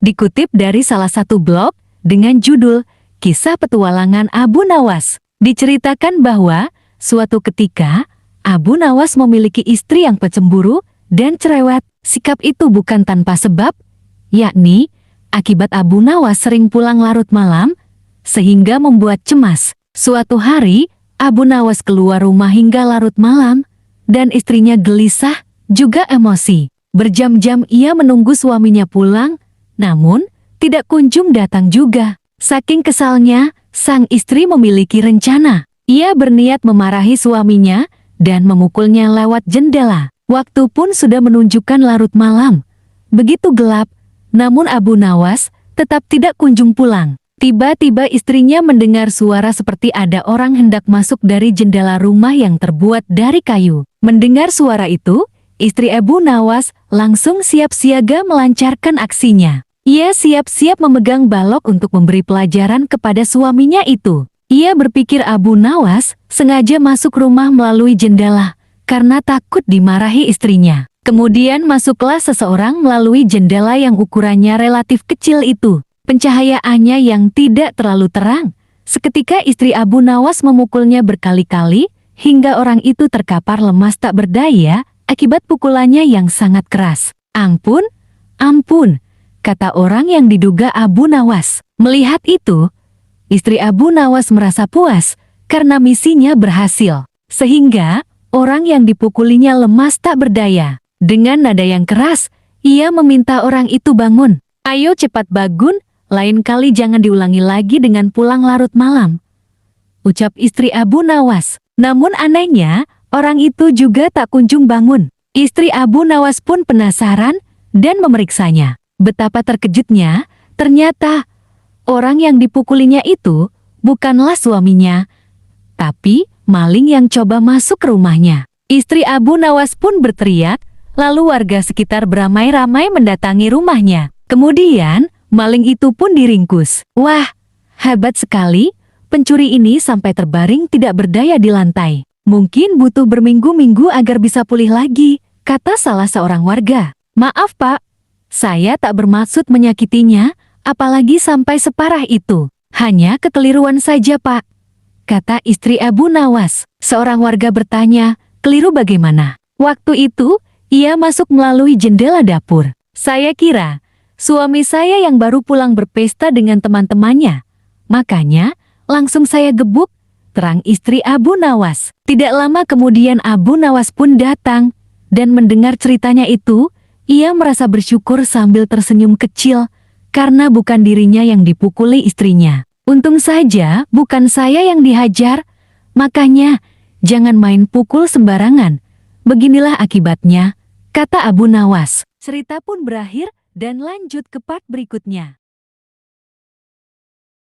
dikutip dari salah satu blog dengan judul Kisah Petualangan Abu Nawas. Diceritakan bahwa suatu ketika Abu Nawas memiliki istri yang pecemburu dan cerewet. Sikap itu bukan tanpa sebab, yakni akibat Abu Nawas sering pulang larut malam sehingga membuat cemas. Suatu hari Abu Nawas keluar rumah hingga larut malam dan istrinya gelisah juga emosi. Berjam-jam ia menunggu suaminya pulang, namun tidak kunjung datang juga. Saking kesalnya, sang istri memiliki rencana. Ia berniat memarahi suaminya dan memukulnya lewat jendela. Waktu pun sudah menunjukkan larut malam. Begitu gelap, namun Abu Nawas tetap tidak kunjung pulang. Tiba-tiba istrinya mendengar suara seperti ada orang hendak masuk dari jendela rumah yang terbuat dari kayu. Mendengar suara itu, istri Abu Nawas langsung siap siaga melancarkan aksinya. Ia siap-siap memegang balok untuk memberi pelajaran kepada suaminya itu. Ia berpikir Abu Nawas sengaja masuk rumah melalui jendela karena takut dimarahi istrinya. Kemudian masuklah seseorang melalui jendela yang ukurannya relatif kecil itu. Pencahayaannya yang tidak terlalu terang. Seketika istri Abu Nawas memukulnya berkali-kali hingga orang itu terkapar lemas tak berdaya akibat pukulannya yang sangat keras. Ampun, ampun, kata orang yang diduga Abu Nawas. Melihat itu, istri Abu Nawas merasa puas karena misinya berhasil. Sehingga orang yang dipukulinya lemas tak berdaya. Dengan nada yang keras, ia meminta orang itu bangun. Ayo cepat bangun, lain kali jangan diulangi lagi dengan pulang larut malam, ucap istri Abu Nawas. Namun anehnya, orang itu juga tak kunjung bangun. Istri Abu Nawas pun penasaran dan memeriksanya. Betapa terkejutnya, ternyata orang yang dipukulinya itu bukanlah suaminya, tapi maling yang coba masuk ke rumahnya. Istri Abu Nawas pun berteriak, lalu warga sekitar beramai-ramai mendatangi rumahnya. Kemudian, maling itu pun diringkus. Wah, hebat sekali, pencuri ini sampai terbaring tidak berdaya di lantai. Mungkin butuh berminggu-minggu agar bisa pulih lagi, kata salah seorang warga. Maaf Pak, saya tak bermaksud menyakitinya, apalagi sampai separah itu. Hanya kekeliruan saja Pak, kata istri Abu Nawas. Seorang warga bertanya, keliru bagaimana? Waktu itu, ia masuk melalui jendela dapur. Saya kira, suami saya yang baru pulang berpesta dengan teman-temannya. Makanya, langsung saya gebuk, terang istri Abu Nawas. Tidak lama kemudian Abu Nawas pun datang, dan mendengar ceritanya itu, ia merasa bersyukur sambil tersenyum kecil, karena bukan dirinya yang dipukuli istrinya. Untung saja bukan saya yang dihajar, makanya jangan main pukul sembarangan. Beginilah akibatnya, kata Abu Nawas. Cerita pun berakhir dan lanjut ke part berikutnya.